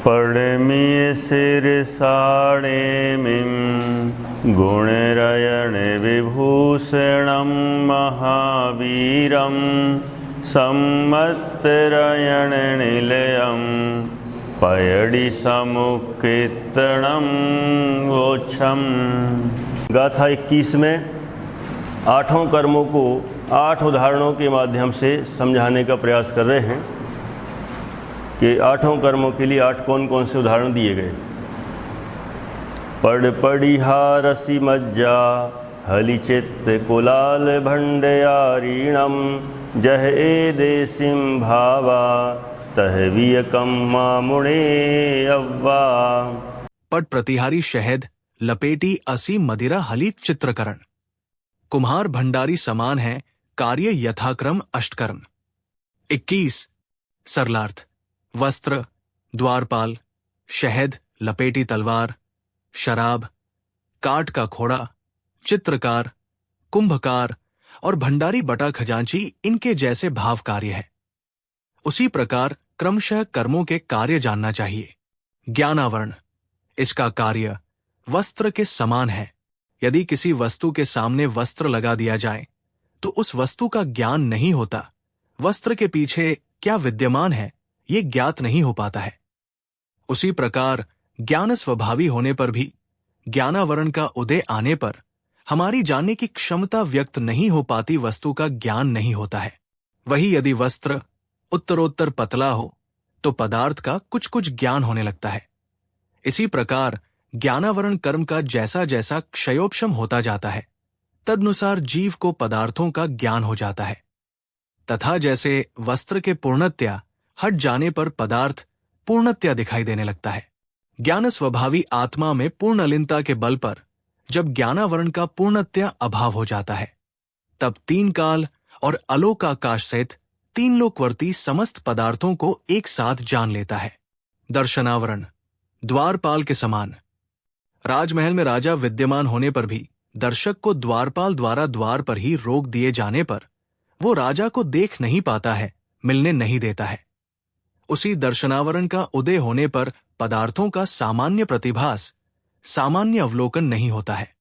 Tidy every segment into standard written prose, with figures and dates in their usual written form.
पड़मी सिर साणेमिं गुणरयण विभूषणं महावीरं सम्मत्तरयण निलयं पयडि समुक्कीर्तनं वोच्छम्। गाथा 21 में 8 कर्मों को 8 उदाहरणों के माध्यम से समझाने का प्रयास कर रहे हैं कि 8 कर्मों के लिए 8 कौन कौन से उदाहरण दिए गए। पड़ पड़िहा रसी मज्जा हलि चित्त कुलाल भंडयारीणम जह ए देसिम भावा तह वियकम मामुणे अव्वा। पट प्रतिहारी शहद लपेटी असी मदिरा हली चित्रकरण। कुम्हार भंडारी समान है कार्य यथाक्रम अष्टकर्म। 21 सरलार्थ वस्त्र, द्वारपाल, शहद लपेटी तलवार, शराब, काठ का घोड़ा, चित्रकार, कुंभकार और भंडारी बटा खजांची इनके जैसे भाव कार्य है। उसी प्रकार क्रमशः कर्मों के कार्य जानना चाहिए। ज्ञानावरण, इसका कार्य वस्त्र के समान है। यदि किसी वस्तु के सामने वस्त्र लगा दिया जाए तो उस वस्तु का ज्ञान नहीं होता। वस्त्र के पीछे क्या विद्यमान है ये ज्ञात नहीं हो पाता है। उसी प्रकार ज्ञान स्वभावी होने पर भी ज्ञानावरण का उदय आने पर हमारी जानने की क्षमता व्यक्त नहीं हो पाती वस्तु का ज्ञान नहीं होता है। वही यदि वस्त्र उत्तरोत्तर पतला हो तो पदार्थ का कुछ कुछ ज्ञान होने लगता है। इसी प्रकार ज्ञानावरण कर्म का जैसा जैसा क्षयोपशम होता जाता है तदनुसार जीव को पदार्थों का ज्ञान हो जाता है। तथा जैसे वस्त्र के पूर्णत्या हट जाने पर पदार्थ पूर्णत्या दिखाई देने लगता है। ज्ञान स्वभावी आत्मा में पूर्णलिनता के बल पर जब ज्ञानावरण का पूर्णत्या अभाव हो जाता है तब 3 काल और अलोकाकाश सहित 3 लोकवर्ती समस्त पदार्थों को एक साथ जान लेता है। दर्शनावरण द्वारपाल के समान। राजमहल में राजा विद्यमान होने पर भी दर्शक को द्वारपाल द्वारा द्वार पर ही रोक दिए जाने पर वो राजा को देख नहीं पाता है, मिलने नहीं देता है। उसी दर्शनावरण का उदय होने पर पदार्थों का सामान्य प्रतिभास, सामान्य अवलोकन नहीं होता है।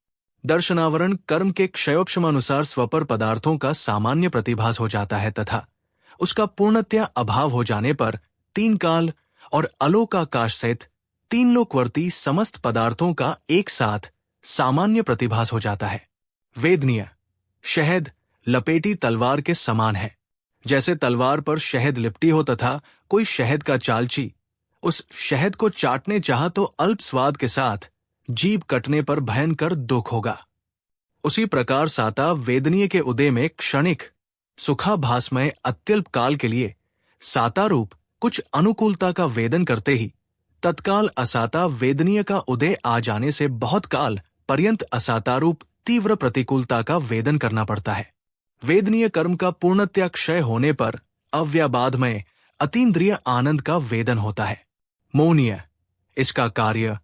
दर्शनावरण कर्म के क्षयोपशमानुसार स्वपर पदार्थों का सामान्य प्रतिभास हो जाता है तथा उसका पूर्णत्या अभाव हो जाने पर 3 काल और अलोकाकाश सहित 3 लोकवर्ती समस्त पदार्थों का एक साथ सामान्य प्रतिभास हो जाता है। वेदनीय शहद लपेटी तलवार के समान है। जैसे तलवार पर शहद लिपटी हो तथा कोई शहद का चालची उस शहद को चाटने चाहा तो अल्प स्वाद के साथ जीभ कटने पर भयंकर दुख होगा। उसी प्रकार साता वेदनीय के उदय में क्षणिक सुखाभासमय अत्यल्प काल के लिए साता रूप कुछ अनुकूलता का वेदन करते ही तत्काल असाता वेदनीय का उदय आ जाने से बहुत काल पर्यंत असाता रूप तीव्र प्रतिकूलता का वेदन करना पड़ता है। वेदनीय कर्म का पूर्णत्या क्षय होने पर अव्याबाधमय अतीन्द्रिय आनंद का वेदन होता है। मौनीय, इसका कार्य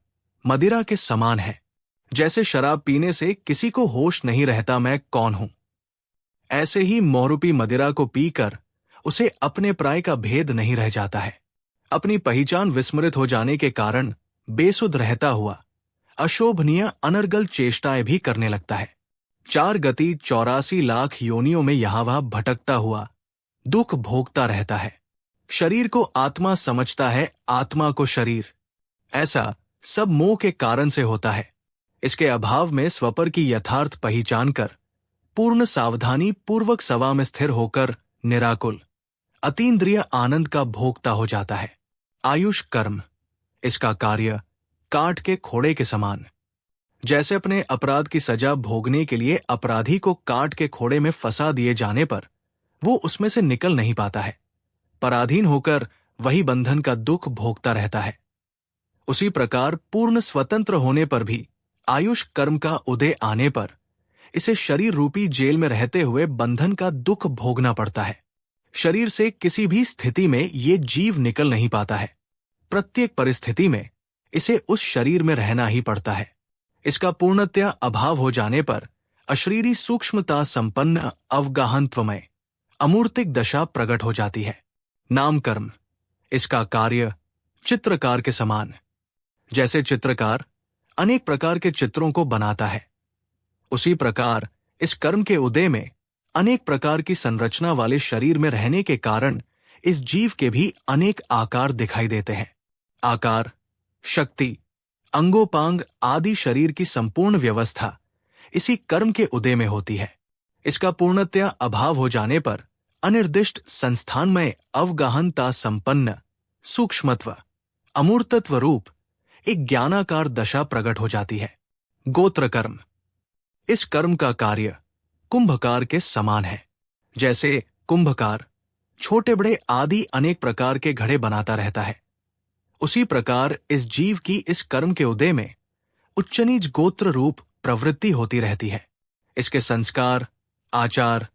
मदिरा के समान है। जैसे शराब पीने से किसी को होश नहीं रहता मैं कौन हूं, ऐसे ही मोहरूपी मदिरा को पीकर उसे अपने प्राय का भेद नहीं रह जाता है। अपनी पहचान विस्मृत हो जाने के कारण बेसुध रहता हुआ अशोभनीय अनर्गल चेष्टाएं भी करने लगता है। 4 गति 84 लाख योनियों में यहाँ वहाँ भटकता हुआ दुख भोगता रहता है। शरीर को आत्मा समझता है, आत्मा को शरीर। ऐसा सब मोह के कारण से होता है। इसके अभाव में स्वपर की यथार्थ पहचान कर पूर्ण सावधानी पूर्वक सवा में स्थिर होकर निराकुल अतीन्द्रिय आनंद का भोगता हो जाता है। आयुष कर्म, इसका कार्य काठ के घोड़े के समान। जैसे अपने अपराध की सजा भोगने के लिए अपराधी को काठ के घोड़े में फंसा दिए जाने पर वो उसमें से निकल नहीं पाता है, पराधीन होकर वही बंधन का दुख भोगता रहता है। उसी प्रकार पूर्ण स्वतंत्र होने पर भी आयुष कर्म का उदय आने पर इसे शरीर रूपी जेल में रहते हुए बंधन का दुख भोगना पड़ता है। शरीर से किसी भी स्थिति में ये जीव निकल नहीं पाता है। प्रत्येक परिस्थिति में इसे उस शरीर में रहना ही पड़ता है। इसका पूर्णतया अभाव हो जाने पर अशरीरी सूक्ष्मता संपन्न अवगाहनत्वमय अमूर्तिक दशा प्रकट हो जाती है। नाम कर्म, इसका कार्य चित्रकार के समान। जैसे चित्रकार अनेक प्रकार के चित्रों को बनाता है, उसी प्रकार इस कर्म के उदय में अनेक प्रकार की संरचना वाले शरीर में रहने के कारण इस जीव के भी अनेक आकार दिखाई देते हैं। आकार, शक्ति, अंगोपांग आदि शरीर की संपूर्ण व्यवस्था इसी कर्म के उदय में होती है। इसका पूर्णतया अभाव हो जाने पर अनिर्दिष्ट संस्थानमय अवगाहनता संपन्न सूक्ष्मत्व, अमूर्तत्व रूप एक ज्ञानाकार दशा प्रकट हो जाती है। गोत्र कर्म। इस कर्म का कार्य कुंभकार के समान है। जैसे कुंभकार छोटे बड़े आदि अनेक प्रकार के घड़े बनाता रहता है, उसी प्रकार इस जीव की इस कर्म के उदय में उच्च नीच गोत्र रूप प्रवृत्ति होती रहती है। इसके संस्कार, आचार,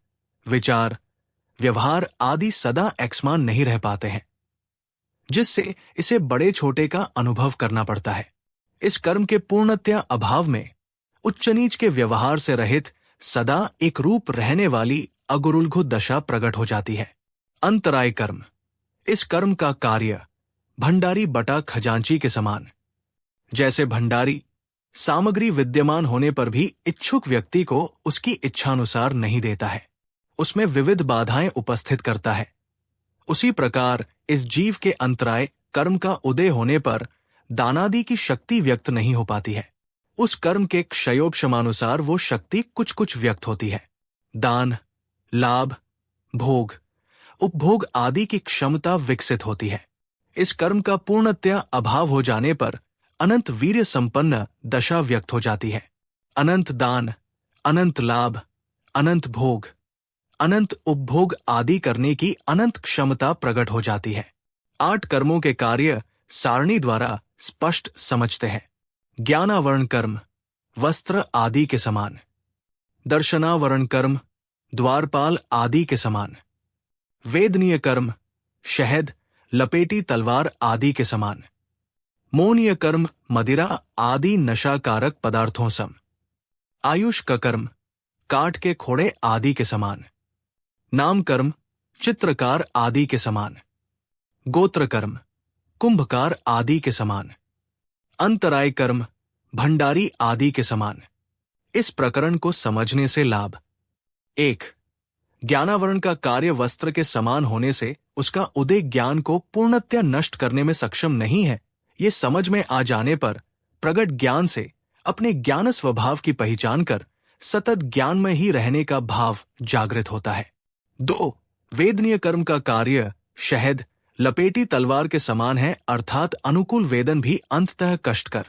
विचार, व्यवहार आदि सदा एकसमान नहीं रह पाते हैं, जिससे इसे बड़े छोटे का अनुभव करना पड़ता है। इस कर्म के पूर्णतया अभाव में उच्च नीच के व्यवहार से रहित सदा एक रूप रहने वाली अगुरुलघु दशा प्रकट हो जाती है। अंतराय कर्म। इस कर्म का कार्य भंडारी बटा खजांची के समान। जैसे भंडारी सामग्री विद्यमान होने पर भी इच्छुक व्यक्ति को उसकी इच्छानुसार नहीं देता है, उसमें विविध बाधाएं उपस्थित करता है, उसी प्रकार इस जीव के अंतराय कर्म का उदय होने पर दानादि की शक्ति व्यक्त नहीं हो पाती है। उस कर्म के क्षयोपशमानुसार वो शक्ति कुछ कुछ व्यक्त होती है। दान, लाभ, भोग, उपभोग आदि की क्षमता विकसित होती है। इस कर्म का पूर्णतया अभाव हो जाने पर अनंत वीर्य संपन्न दशा व्यक्त हो जाती है। अनंत दान, अनंत लाभ, अनंत भोग, अनंत उपभोग आदि करने की अनंत क्षमता प्रकट हो जाती है। 8 कर्मों के कार्य सारणी द्वारा स्पष्ट समझते हैं। ज्ञानावरण कर्म वस्त्र आदि के समान। दर्शनावरण कर्म द्वारपाल आदि के समान। वेदनीय कर्म शहद, लपेटी तलवार आदि के समान। मोनीय कर्म मदिरा आदि नशाकारक पदार्थों सम। आयुष का कर्म काठ के खोड़े आदि के समान। नाम कर्म चित्रकार आदि के समान। गोत्र कर्म कुंभकार आदि के समान। अंतराय कर्म भंडारी आदि के समान। इस प्रकरण को समझने से लाभ। 1. ज्ञानावरण का कार्य वस्त्र के समान होने से उसका उदय ज्ञान को पूर्णतया नष्ट करने में सक्षम नहीं है, ये समझ में आ जाने पर प्रगट ज्ञान से अपने ज्ञान स्वभाव की पहचान कर सतत ज्ञान में ही रहने का भाव जागृत होता है। 2. वेदनीय कर्म का कार्य शहद, लपेटी तलवार के समान है, अर्थात अनुकूल वेदन भी अंततः कष्टकर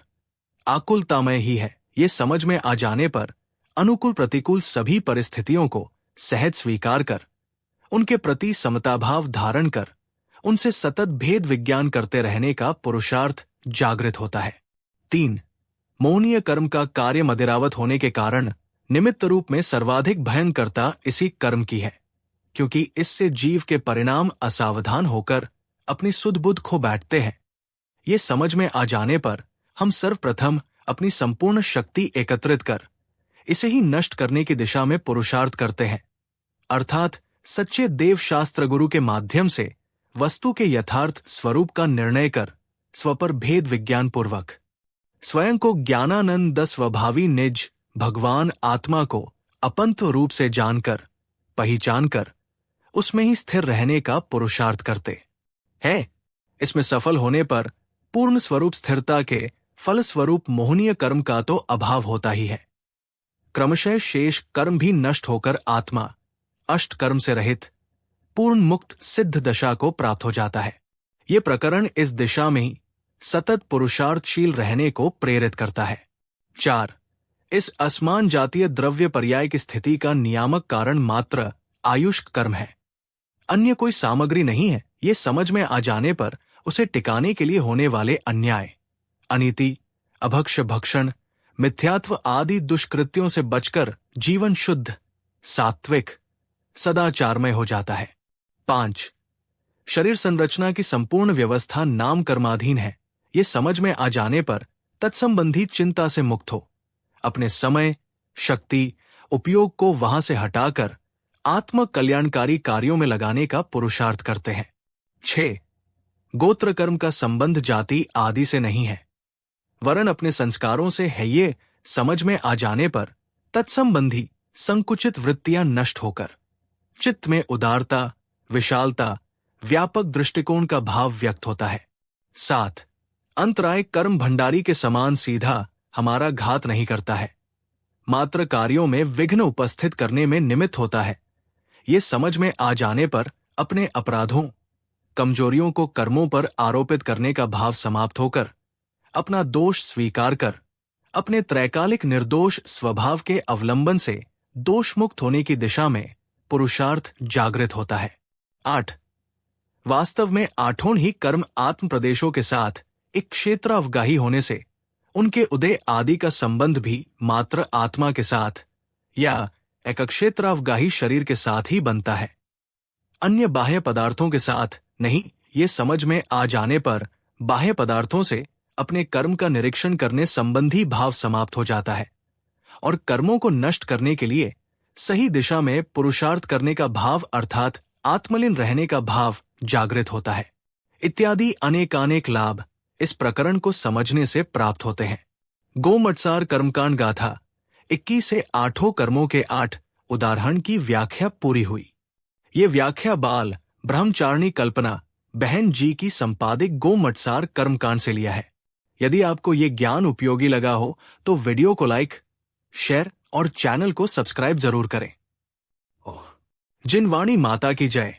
आकुलतामय ही है, ये समझ में आ जाने पर अनुकूल प्रतिकूल सभी परिस्थितियों को सहज स्वीकार कर उनके प्रति समताभाव धारण कर उनसे सतत भेद विज्ञान करते रहने का पुरुषार्थ जागृत होता है। 3. मोहनीय कर्म का कार्य मदिरावत होने के कारण निमित्त रूप में सर्वाधिक भयंकरता इसी कर्म की है, क्योंकि इससे जीव के परिणाम असावधान होकर अपनी सुध बुध खो बैठते हैं। ये समझ में आ जाने पर हम सर्वप्रथम अपनी संपूर्ण शक्ति एकत्रित कर इसे ही नष्ट करने की दिशा में पुरुषार्थ करते हैं, अर्थात सच्चे देव शास्त्र गुरु के माध्यम से वस्तु के यथार्थ स्वरूप का निर्णय कर स्वपर भेद विज्ञान पूर्वक स्वयं को ज्ञानानंद स्वभावी निज भगवान आत्मा को अपंत रूप से जानकर पहचान कर उसमें ही स्थिर रहने का पुरुषार्थ करते हैं। इसमें सफल होने पर पूर्ण स्वरूप स्थिरता के फलस्वरूप मोहनीय कर्म का तो अभाव होता ही है। क्रमशः शेष कर्म भी नष्ट होकर आत्मा अष्ट कर्म से रहित पूर्ण मुक्त सिद्ध दशा को प्राप्त हो जाता है। ये प्रकरण इस दिशा में ही सतत पुरुषार्थशील रहने को प्रेरित करता है। 4. इस असमान जातीय द्रव्य पर्याय की स्थिति का नियामक कारण मात्र आयुष कर्म है, अन्य कोई सामग्री नहीं है। ये समझ में आ जाने पर उसे टिकाने के लिए होने वाले अन्याय, अनीति, अभक्ष भक्षण, मिथ्यात्व आदि दुष्कृत्यों से बचकर जीवन शुद्ध, सात्विक, सदाचारमय हो जाता है। 5. शरीर संरचना की संपूर्ण व्यवस्था नाम कर्माधीन है। ये समझ में आ जाने पर तत्संबंधी चिंता से मुक्त हो अपने समय, शक्ति, उपयोग को वहां से हटाकर आत्म कल्याणकारी कार्यों में लगाने का पुरुषार्थ करते हैं। 6. गोत्र कर्म का संबंध जाति आदि से नहीं है, वरन अपने संस्कारों से है। ये समझ में आ जाने पर तत्संबंधी संकुचित वृत्तियां नष्ट होकर चित्त में उदारता, विशालता, व्यापक दृष्टिकोण का भाव व्यक्त होता है। 7. अंतराय कर्म भंडारी के समान सीधा हमारा घात नहीं करता है, मात्र कार्यों में विघ्न उपस्थित करने में निमित्त होता है। ये समझ में आ जाने पर अपने अपराधों, कमजोरियों को कर्मों पर आरोपित करने का भाव समाप्त होकर अपना दोष स्वीकार कर अपने त्रैकालिक निर्दोष स्वभाव के अवलंबन से दोषमुक्त होने की दिशा में पुरुषार्थ जागृत होता है। 8. वास्तव में आठों ही कर्म आत्म प्रदेशों के साथ एक क्षेत्रावगाही होने से उनके उदय आदि का संबंध भी मात्र आत्मा के साथ या एक क्षेत्रावगाही शरीर के साथ ही बनता है, अन्य बाह्य पदार्थों के साथ नहीं। ये समझ में आ जाने पर बाह्य पदार्थों से अपने कर्म का निरीक्षण करने संबंधी भाव समाप्त हो जाता है और कर्मों को नष्ट करने के लिए सही दिशा में पुरुषार्थ करने का भाव अर्थात आत्मलीन रहने का भाव जागृत होता है। इत्यादि अनेकानेक लाभ इस प्रकरण को समझने से प्राप्त होते हैं। गोमटसार कर्मकांड गाथा 21 से आठों कर्मों के 8 उदाहरण की व्याख्या पूरी हुई। ये व्याख्या बाल ब्रह्मचारिणी कल्पना बहन जी की संपादिक गोमटसार कर्मकांड से लिया है। यदि आपको ये ज्ञान उपयोगी लगा हो तो वीडियो को लाइक, शेयर और चैनल को सब्सक्राइब जरूर करें। जिनवाणी माता की जय।